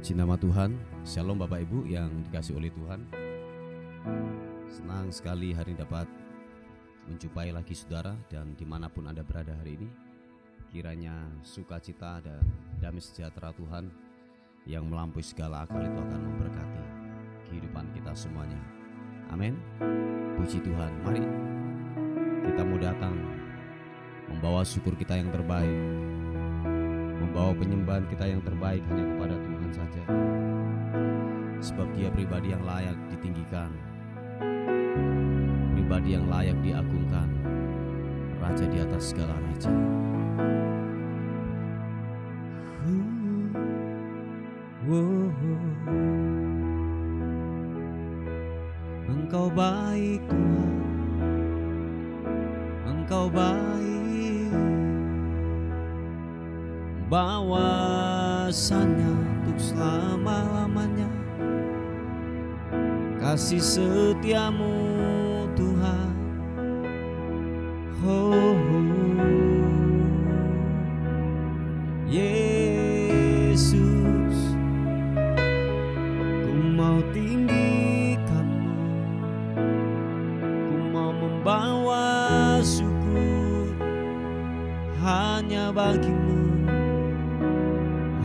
Puji nama Tuhan. Shalom Bapak Ibu yang dikasihi oleh Tuhan. Senang sekali hari ini dapat menjumpai lagi saudara, dan dimanapun Anda berada hari ini, kiranya sukacita dan damai sejahtera Tuhan yang melampaui segala akal itu akan memberkati kehidupan kita semuanya. Amin. Puji Tuhan. Mari kita mau datang membawa syukur kita yang terbaik, membawa penyembahan kita yang terbaik hanya kepada Tuhan saja, sebab Dia pribadi yang layak ditinggikan, pribadi yang layak diagungkan, Raja di atas segala raja. Engkau baik Tuhan, Engkau baik, bahwasanya untuk selama-lamanya kasih setiamu Tuhan. Yesus, ku mau tinggikanmu, ku mau membawa syukur hanya bagimu,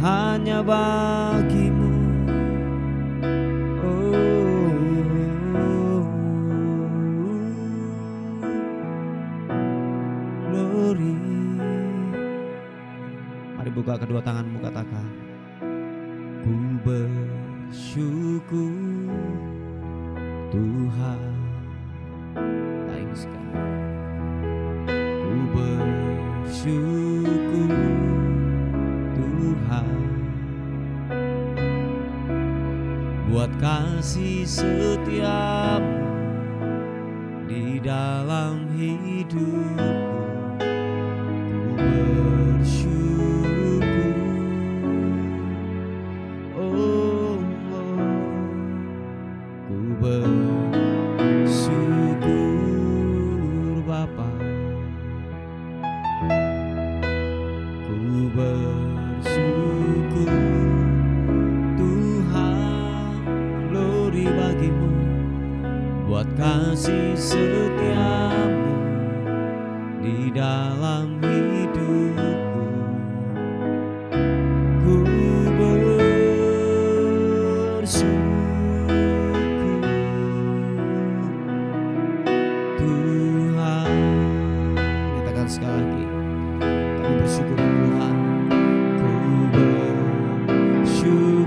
hanya bagimu. Glory. Mari buka kedua tanganmu, katakan, ku bersyukur Tuhan. Baik sekali. Ku bersyukur Tuhan buat kasih setiamu di dalam hidupku. Ku bersyukur, ku bersyukur Bapa, ku bersyukur Tuhan. Glory bagimu buat kasih setiamu di dalam hidupku. Ku bersyukur Tuhan. Katakan sekali lagi, kami bersyukur Tuhan. Ku bersyukur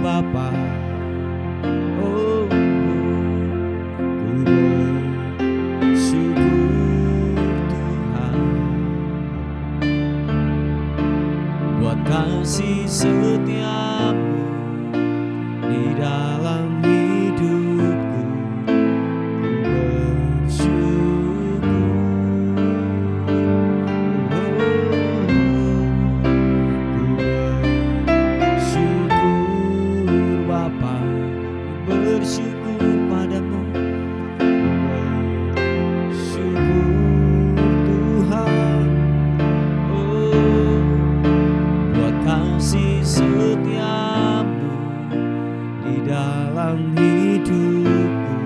Bapa, kasih setiamu di dalam hidupku. Ku bersyukur, ku bersyukur Bapa, ku bersyukur padamu. Kasih setiamu di dalam hidupku.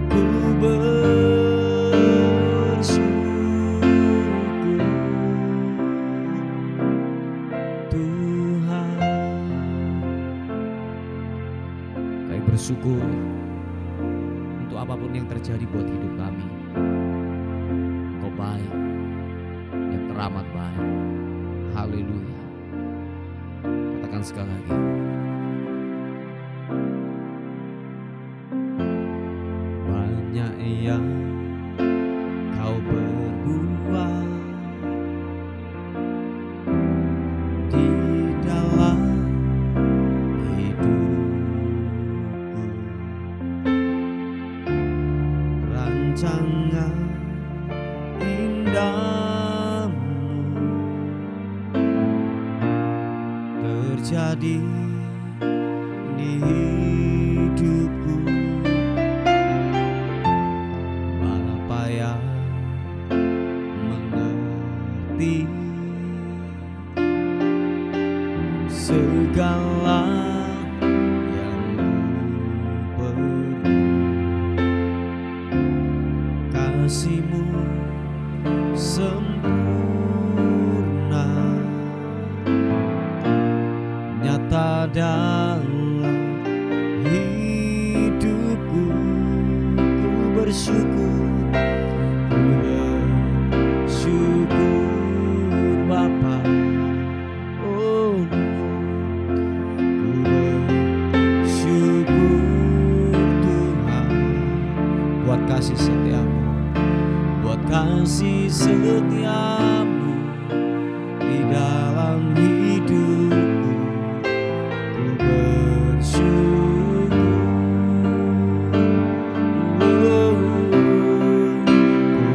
Ku bersyukur Tuhan. Kami bersyukur untuk apapun yang terjadi buat hidup kami. Engkau baik, yang teramat baik. Haleluya. Katakan sekali lagi. Banyak yang kau berbuat di dalam hidupku. Rancangan indah terjadi di hidupku. Bapa yang mengerti segala yang ku perlu. Kasih-Mu sempurna, nyata dalam hidupku. Ku bersyukur, ku bersyukur Bapa. Oh, ku bersyukur Tuhan buat kasih setiamu, buat kasih setiamu di dalam hidupku. Ku bersyukur, oh, ku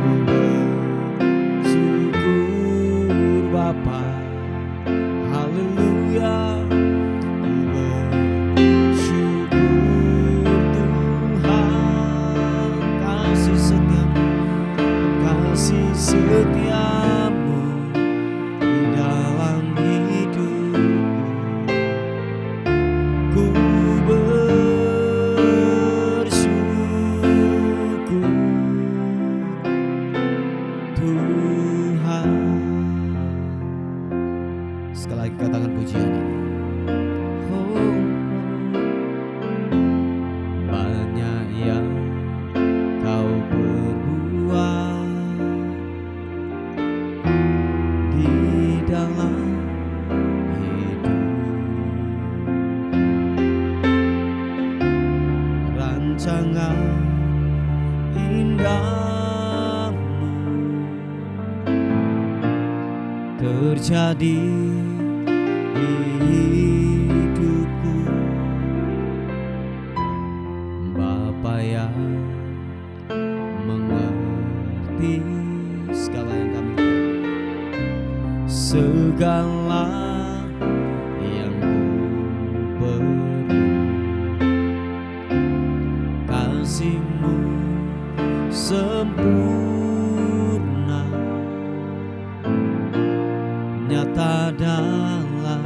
bersyukur Bapa. Haleluya. Ku bersyukur Tuhan, kasih setiamu, kasih setiamu di dalam hidupku. Ku bersyukur Tuhan. Sekali lagi katakan pujian ini. Oh, banyak yang Kau perbuat di dalam hidup, rancangan indahmu terjadi di hidupku. Bapa yang mengerti segala yang kami perlu, segala yang ku perlu. Kasih-Mu sempurna, nyata dalam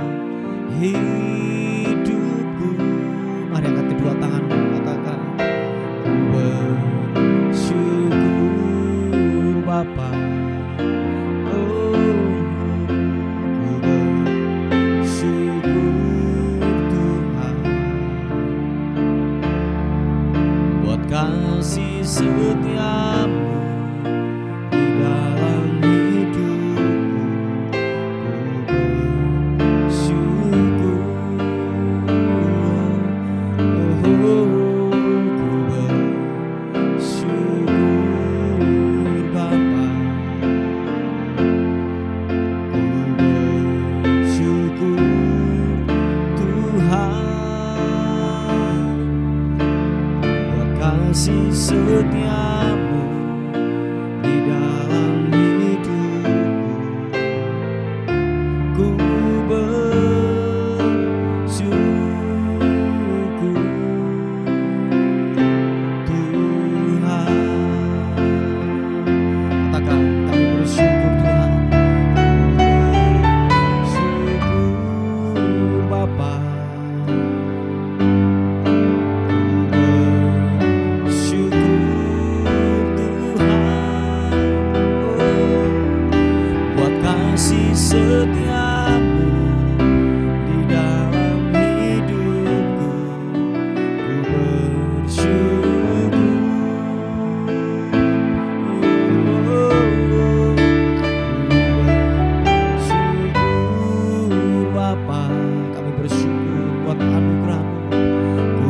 hidupku. Mari angkat kedua tanganmu, katakan ku bersyukur Bapa. Oh, ku bersyukur Tuhan buat kasih setiamu di dalam hidupku. Ku bersyukur, oh, ku bersyukur Bapa. Ku bersyukur Tuhan buat kasih setiamu di dalam hidupku. Ku bersyukur Tuhan. Katakan, kami bersyukur Tuhan. Bersyukur Bapa. Bersyukur Tuhan, oh, buat kasih setiamu di dalam hidupku. Ku bersyukur, oh, bersyukur Bapa. Kami bersyukur buat anugerah-Mu. Ku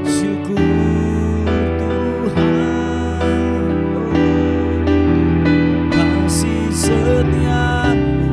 bersyukur Tuhan, oh, kasih setiamu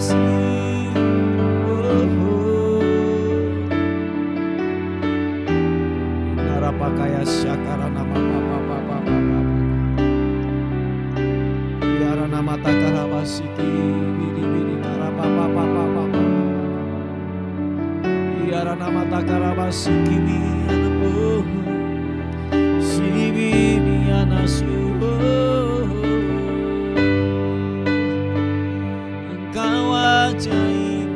kasih. Narapakaya syakara nama papa biara nama takara basiki bini narapapa biara nama takara basiki bini si bini anasu. Engkau ajaib,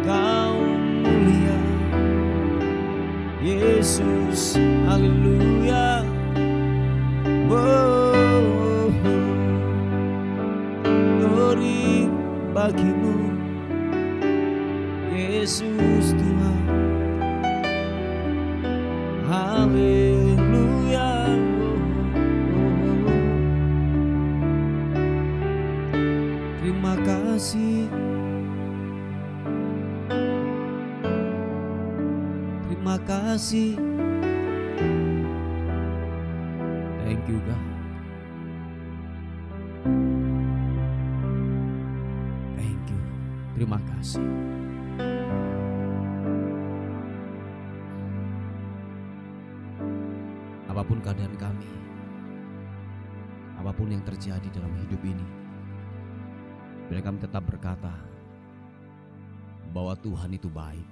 Engkau mulia, Yesus, haleluya. Glory bagimu, Yesus Tuhan, haleluya. Terima kasih, terima kasih. Thank you God. Thank you. Terima kasih. Apapun keadaan kami, apapun yang terjadi dalam hidup ini, biar kami tetap berkata bahwa Tuhan itu baik,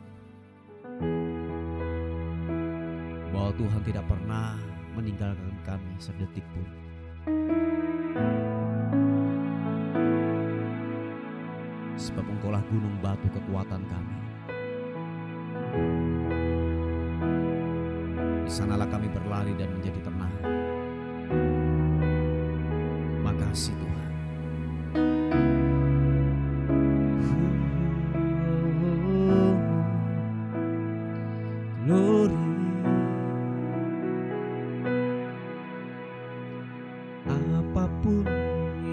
bahwa Tuhan tidak pernah meninggalkan kami sedetik pun. Sebab Engkaulah gunung batu kekuatan kami. Di sanalah kami berlari dan menjadi tenang. Terima kasih Tuhan. Glory. Apapun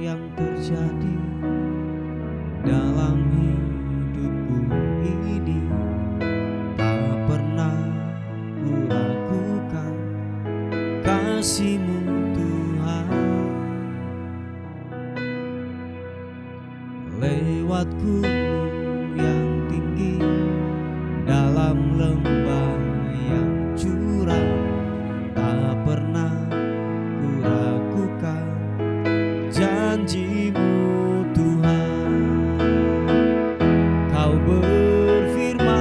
yang terjadi dalam hidupku ini, tak pernah ku ragukan kasih-Mu Tuhan. Lewat gunung yang tinggi, dalam lembah yang curam, tak pernah ku ragukan janji-Mu Tuhan. Kau berfirman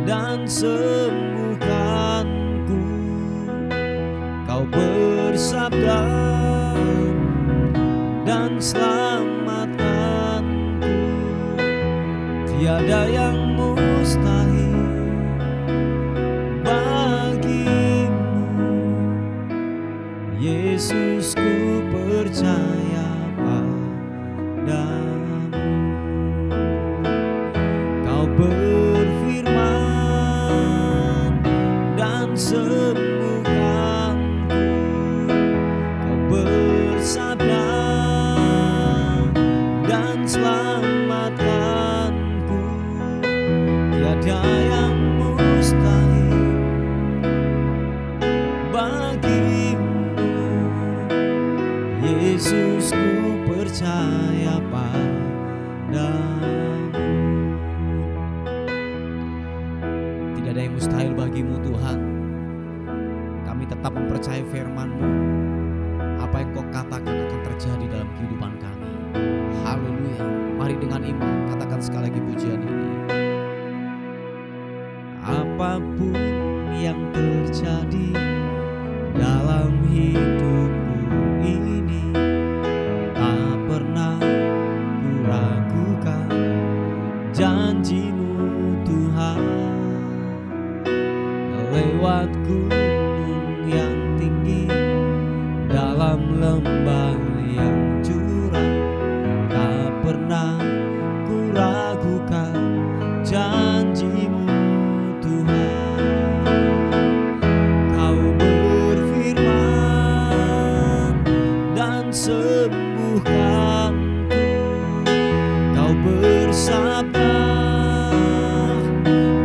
dan sembuhkanku, Kau bersabda dan selamatkanku. Tiada yang mustahil bagimu, Yesus, ku percaya padamu. Kau berfirman dan sembuhkanku, Kau bersabda dan selamatkanku. Tiada yang mustahil bagimu, Yesus, ku percaya padamu. Tidak ada yang mustahil bagimu Tuhan. Kami tetap mempercayai firman-Mu. Apa yang Kau katakan akan terjadi dalam kehidupan kami. Haleluya. Mari dengan iman katakan sekali lagi pujian ini. Apapun yang terjadi dalam hidupku ini, tak pernah ku ragukan janji-Mu Tuhan. Lewat gunung yang tinggi, dalam lembah yang curam, tak pernah ku ragukan janji-Mu Tuhan. Kau berfirman dan sembuhkanku, Kau bersabda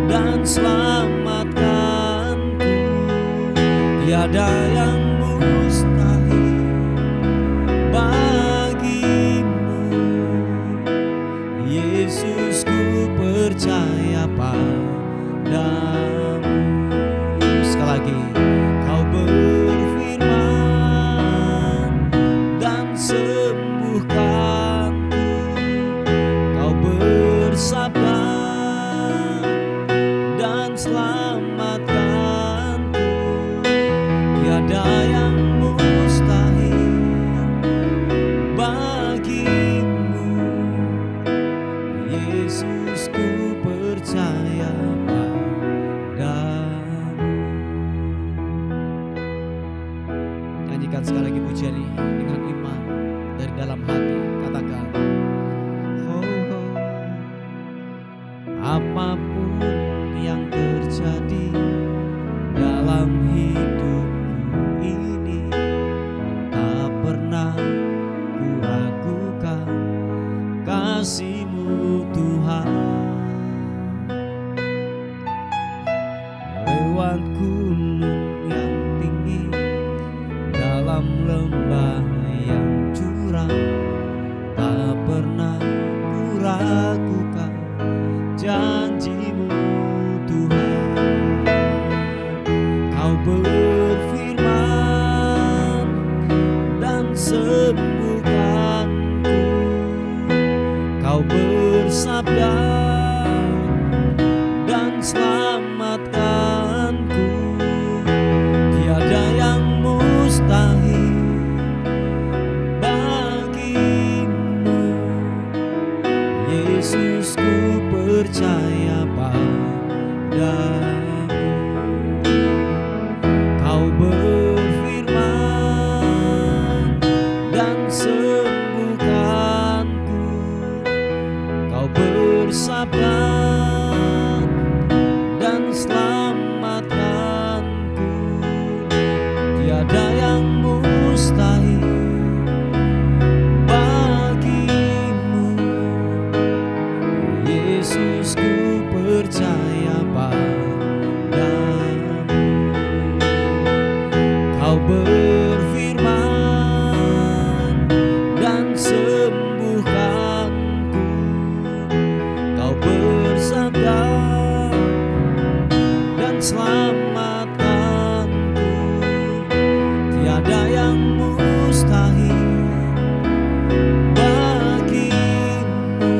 dan selamatkanku. Tiada yang mustahil bagimu, kasih-Mu Tuhan. Lewat gunung yang tinggi, dalam lembah yang curam, tak pernah ku ragukan janji-Mu Tuhan. Kau berfirman dan sembuhkanku, Kau bersabda dan selamatkanku. Tiada yang mustahil bagimu, Yesus, ku percaya padamu. Kau berfirman dan sembuhkanku, Kau bersabda dan selamatkanku. Tiada yang mustahil bagimu, Yesus, ku percaya padamu. Kau berfirman dan sembuhkanku, Kau bersabda dan selamatkanku. Tiada yang mustahil bagimu,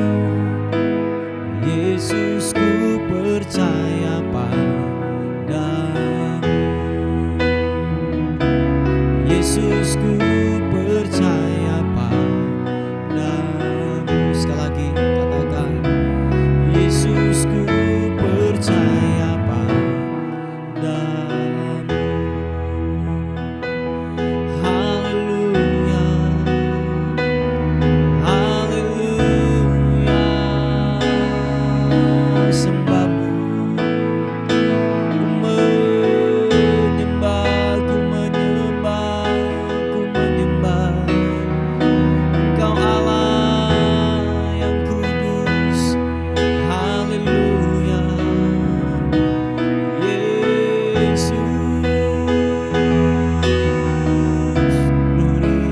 Yesus, ku percaya padamu. Yesus, ku percaya padamu. Sekali lagi katakan, Yesus, ku percaya padamu. Haleluya, haleluya. Sembah-Mu, ku menyembah, ku menyembah, ku menyembah. Engkau Allah yang kudus. Haleluya, Yesus. Glory,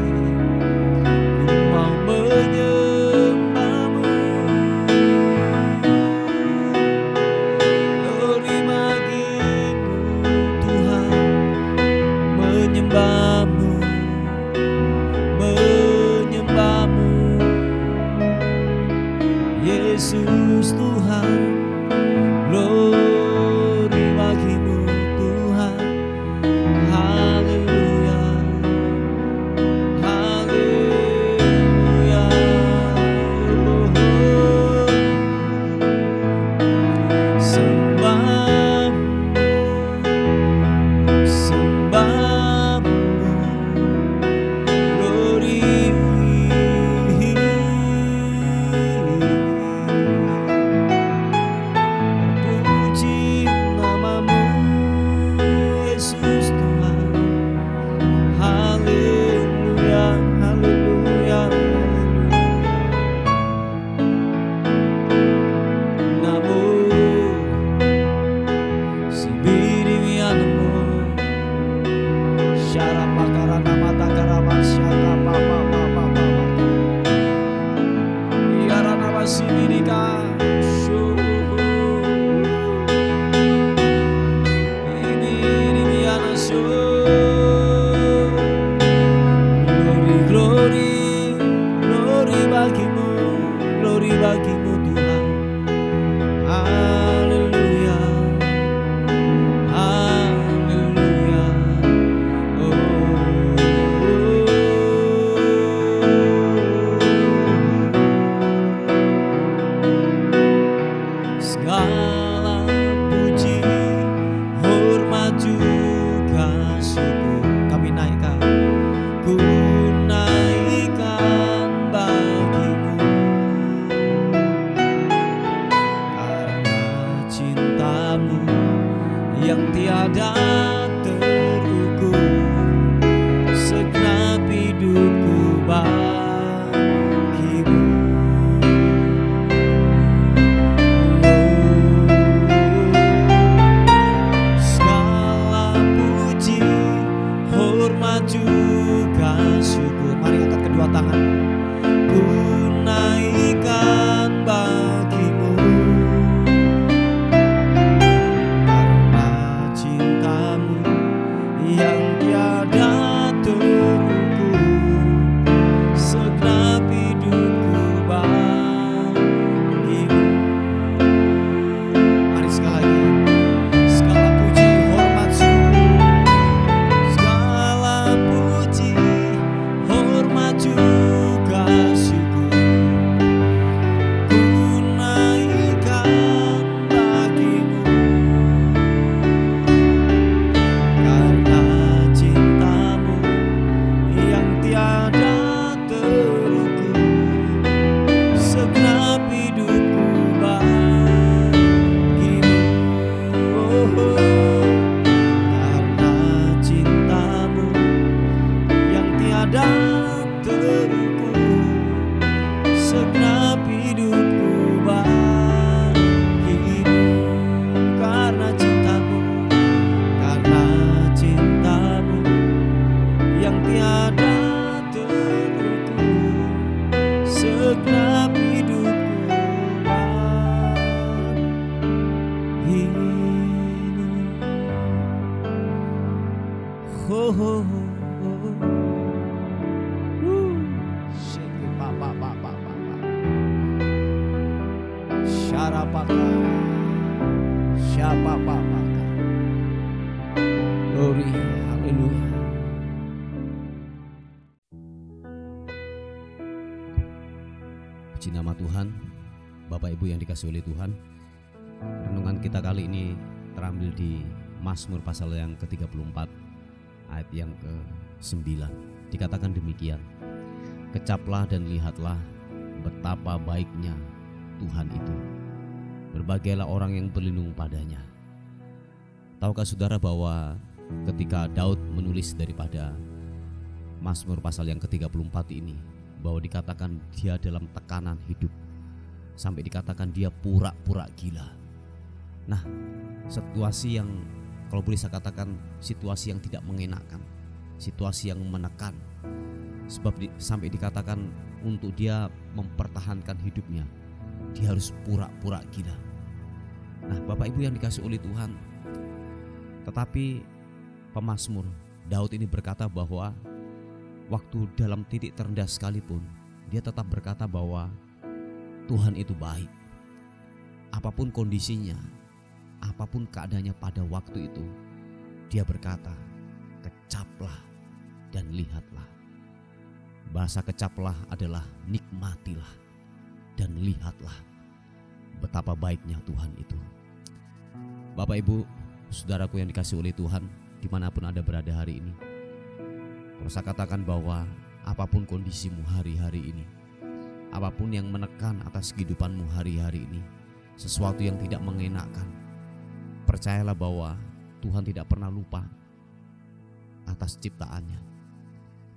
ku mau menyembah-Mu. Glory bagimu Tuhan, menyembah-Mu, menyembah-Mu. Yesus Tuhan, glory bagimu Tuhan. Haleluya, haleluya. Sembah-Mu, sembah-Mu. Glory, puji nama-Mu, Yesus Tuhan. Haleluya, haleluya, Namo sibiri-wiana-Mu, syarapakara-namata-karama-syaka-pa-pa-pa-pa-pa. Yaranabasibirika, ibiri-wiana syo. Glory, glory, glory bagimu, glory bagimu Tuhan. Haleluya, haleluya. Segala puji, hormat juga syukur kami naikkan, ku naikkan bagimu. segenap hidupku bagimu. Oh, oh, oh. Shake it, ba, ba, ba, ba, ba, ba. Syarapaka, syapapapaka. Glory, haleluya. Puji nama Tuhan, Bapak Ibu yang dikasihi oleh Tuhan. Renungan kita kali ini terambil di Mazmur pasal yang ke-34 ayat yang ke-9. Dikatakan demikian, kecaplah dan lihatlah betapa baiknya Tuhan itu. Berbagailah orang yang berlindung padanya. Tahukah saudara bahwa ketika Daud menulis daripada Mazmur pasal yang ke-34 ini, bahwa dikatakan dia dalam tekanan hidup, sampai dikatakan dia pura-pura gila. Nah, situasi yang kalau boleh saya katakan situasi yang tidak mengenakan, situasi yang menekan, sebab sampai dikatakan untuk dia mempertahankan hidupnya, dia harus pura-pura gila. Nah, Bapak Ibu yang dikasihi oleh Tuhan, tetapi pemazmur Daud ini berkata bahwa waktu dalam titik terendah sekalipun, dia tetap berkata bahwa Tuhan itu baik. Apapun kondisinya, apapun keadaannya pada waktu itu, dia berkata, kecaplah dan lihatlah. Bahasa kecaplah adalah nikmatilah dan lihatlah betapa baiknya Tuhan itu. Bapak Ibu, saudaraku yang dikasihi oleh Tuhan, dimanapun Anda berada hari ini, kalau saya katakan bahwa apapun kondisimu hari-hari ini, apapun yang menekan atas kehidupanmu hari-hari ini, sesuatu yang tidak mengenakan, percayalah bahwa Tuhan tidak pernah lupa atas ciptaannya.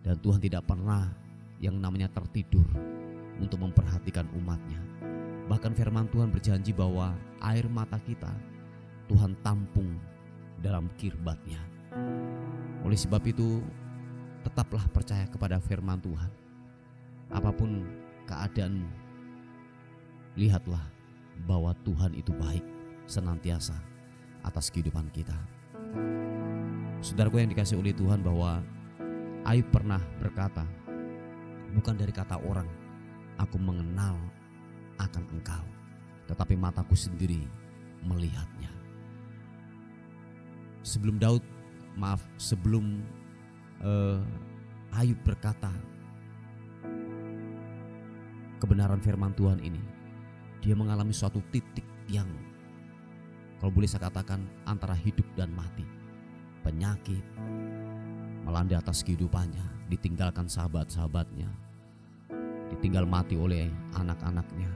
Dan Tuhan tidak pernah yang namanya tertidur untuk memperhatikan umatnya. Bahkan firman Tuhan berjanji bahwa air mata kita Tuhan tampung dalam kirbatnya. Oleh sebab itu, tetaplah percaya kepada firman Tuhan. Apapun keadaanmu, lihatlah bahwa Tuhan itu baik senantiasa atas kehidupan kita. Saudaraku yang dikasihi oleh Tuhan, bahwa Ayub pernah berkata, bukan dari kata orang aku mengenal akan engkau, tetapi mataku sendiri melihatnya. Sebelum Ayub berkata kebenaran firman Tuhan ini, dia mengalami suatu titik yang kalau boleh saya katakan antara hidup dan mati. Penyakit melanda atas kehidupannya, ditinggalkan sahabat-sahabatnya, ditinggal mati oleh anak-anaknya,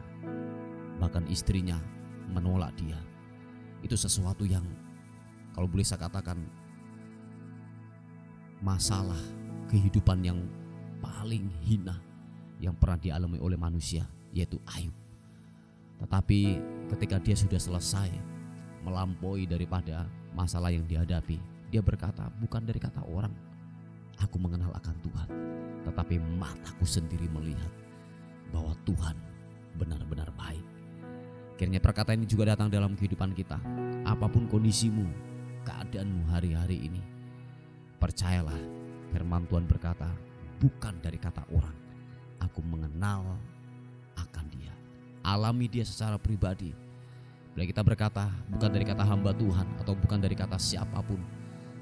bahkan istrinya menolak dia. Itu sesuatu yang kalau boleh saya katakan masalah kehidupan yang paling hina yang pernah dialami oleh manusia, yaitu Ayub. Tetapi ketika dia sudah selesai melampaui daripada masalah yang dihadapi, dia berkata, bukan dari kata orang aku mengenal akan Tuhan, tetapi mataku sendiri melihat bahwa Tuhan benar-benar baik. Kiranya perkataan ini juga datang dalam kehidupan kita. Apapun kondisimu, keadaanmu hari-hari ini, percayalah firman Tuhan berkata, bukan dari kata orang aku mengenal akan dia. Alami dia secara pribadi. Bila kita berkata bukan dari kata hamba Tuhan atau bukan dari kata siapapun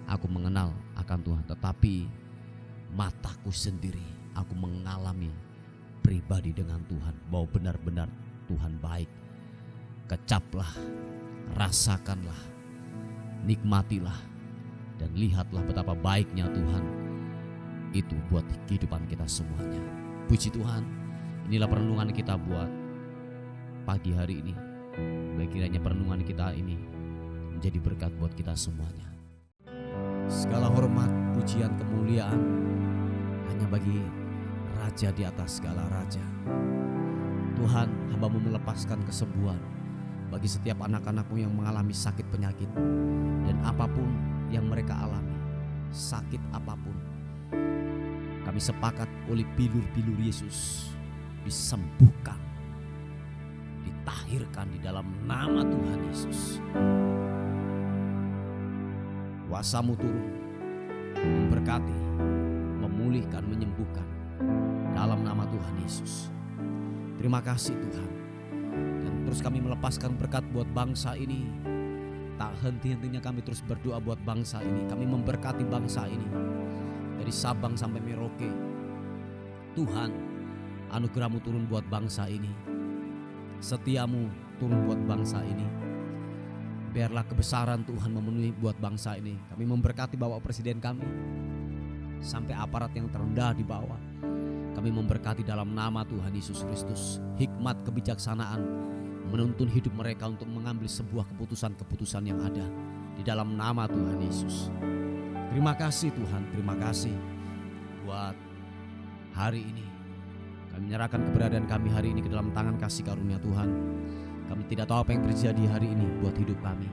aku mengenal akan Tuhan, tetapi mataku sendiri aku mengalami pribadi dengan Tuhan bahwa benar-benar Tuhan baik. Kecaplah, rasakanlah, nikmatilah, dan lihatlah betapa baiknya Tuhan itu buat kehidupan kita semuanya. Puji Tuhan, inilah perenungan kita buat pagi hari ini. Kiranya perenungan kita ini menjadi berkat buat kita semuanya. Segala hormat, pujian, kemuliaan hanya bagi Raja di atas segala raja. Tuhan, hamba-Mu melepaskan kesembuhan bagi setiap anak-anak-Mu yang mengalami sakit penyakit, dan apapun yang mereka alami, sakit apapun, kami sepakat oleh bilur-bilur Yesus disembuhkan, ditahirkan di dalam nama Tuhan Yesus. Kuasa-Mu turun, memberkati, memulihkan, menyembuhkan dalam nama Tuhan Yesus. Terima kasih Tuhan. Dan terus kami melepaskan berkat buat bangsa ini. Tak henti-hentinya kami terus berdoa buat bangsa ini. Kami memberkati bangsa ini dari Sabang sampai Merauke. Tuhan, anugerah-Mu turun buat bangsa ini. Setia-Mu turun buat bangsa ini. Biarlah kebesaran Tuhan memenuhi buat bangsa ini. Kami memberkati Bapak Presiden kami sampai aparat yang terendah di bawah. Kami memberkati dalam nama Tuhan Yesus Kristus. Hikmat kebijaksanaan menuntun hidup mereka untuk mengambil sebuah keputusan-keputusan yang ada di dalam nama Tuhan Yesus. Terima kasih Tuhan, terima kasih buat hari ini. Kami menyerahkan keberadaan kami hari ini ke dalam tangan kasih karunia Tuhan. Kami tidak tahu apa yang terjadi hari ini buat hidup kami.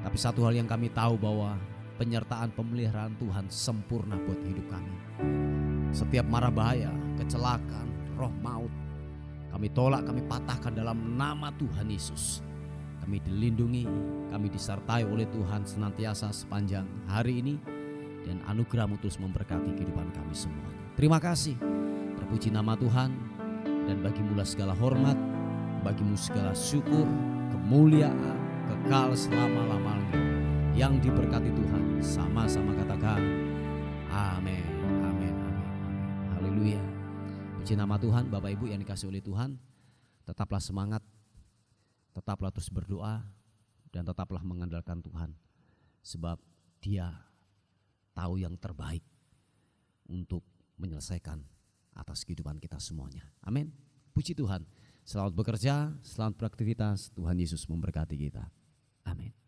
Tapi satu hal yang kami tahu bahwa penyertaan pemeliharaan Tuhan sempurna buat hidup kami. Setiap mara bahaya, kecelakaan, roh maut, kami tolak, kami patahkan dalam nama Tuhan Yesus. Kami dilindungi, kami disertai oleh Tuhan senantiasa sepanjang hari ini. Dan anugerah-Mu terus memberkati kehidupan kami semuanya. Terima kasih. Terpuji nama Tuhan. Dan bagi-Mu segala hormat, bagi-Mu segala syukur, kemuliaan, kekal selama-lamanya. Yang diberkati Tuhan, sama-sama katakan amin, amin, amin, amin. Haleluya. Puji nama Tuhan. Bapak Ibu yang dikasihi oleh Tuhan, tetaplah semangat, tetaplah terus berdoa, dan tetaplah mengandalkan Tuhan. Sebab Dia tahu yang terbaik untuk menyelesaikan atas kehidupan kita semuanya. Amin. Puji Tuhan. Selamat bekerja, selamat beraktivitas. Tuhan Yesus memberkati kita. Amin.